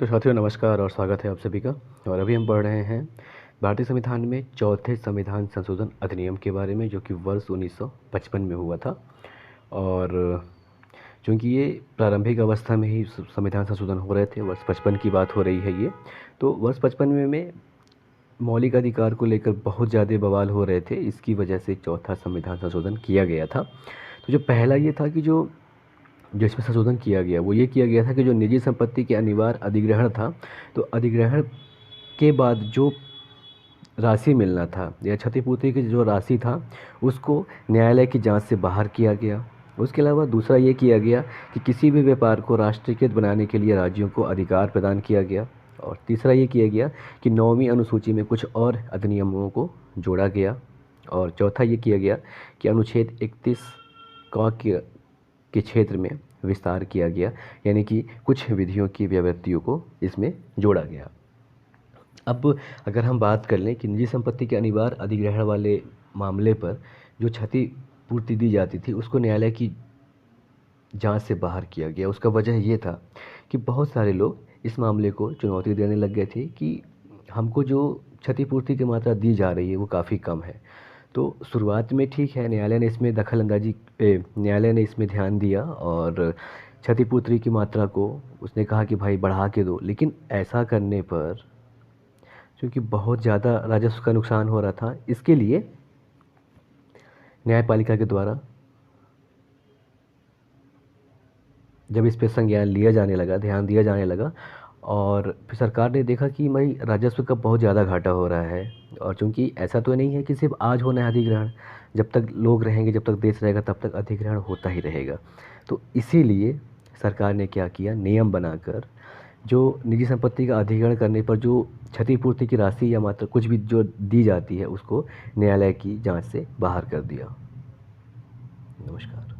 तो साथियों नमस्कार और स्वागत है आप सभी का। और अभी हम पढ़ रहे हैं भारतीय संविधान में चौथे संविधान संशोधन अधिनियम के बारे में, जो कि वर्ष 1955 में हुआ था। और चूँकि ये प्रारंभिक अवस्था में ही संविधान संशोधन हो रहे थे, वर्ष 55 की बात हो रही है ये। तो वर्ष 55 में मौलिक अधिकार को लेकर बहुत ज़्यादा बवाल हो रहे थे, इसकी वजह से चौथा संविधान संशोधन किया गया था। तो जो पहला ये था कि जो इसमें संशोधन किया गया वो ये किया गया था कि जो निजी संपत्ति के अनिवार्य अधिग्रहण था, तो अधिग्रहण के बाद जो राशि मिलना था या क्षतिपूर्ति की जो राशि था, उसको न्यायालय की जांच से बाहर किया गया। उसके अलावा दूसरा ये किया गया कि किसी भी व्यापार को राष्ट्रीयकृत बनाने के लिए राज्यों को अधिकार प्रदान किया गया। और तीसरा ये किया गया कि 9वीं अनुसूची में कुछ और अधिनियमों को जोड़ा गया। और चौथा ये किया गया कि अनुच्छेद 31 क के क्षेत्र में विस्तार किया गया, यानी कि कुछ विधियों की व्यावृत्तियों को इसमें जोड़ा गया। अब अगर हम बात कर लें कि निजी संपत्ति के अनिवार्य अधिग्रहण वाले मामले पर जो क्षतिपूर्ति दी जाती थी, उसको न्यायालय की जांच से बाहर किया गया। उसका वजह ये था कि बहुत सारे लोग इस मामले को चुनौती देने लग गए थे कि हमको जो क्षतिपूर्ति की मात्रा दी जा रही है वो काफ़ी कम है। तो शुरुआत में ठीक है, न्यायालय ने इसमें ध्यान दिया और क्षतिपूर्ति की मात्रा को उसने कहा कि भाई बढ़ा के दो। लेकिन ऐसा करने पर क्योंकि बहुत ज़्यादा राजस्व का नुकसान हो रहा था, इसके लिए न्यायपालिका के द्वारा जब इस पे संज्ञान लिया जाने लगा, ध्यान दिया जाने लगा, और फिर सरकार ने देखा कि भाई राजस्व का बहुत ज़्यादा घाटा हो रहा है। और चूंकि ऐसा तो नहीं है कि सिर्फ आज होना है अधिग्रहण, जब तक लोग रहेंगे, जब तक देश रहेगा, तब तक अधिग्रहण होता ही रहेगा। तो इसीलिए सरकार ने क्या किया, नियम बनाकर जो निजी संपत्ति का अधिग्रहण करने पर जो क्षतिपूर्ति की राशि या मात्रा कुछ भी जो दी जाती है, उसको न्यायालय की जांच से बाहर कर दिया। नमस्कार।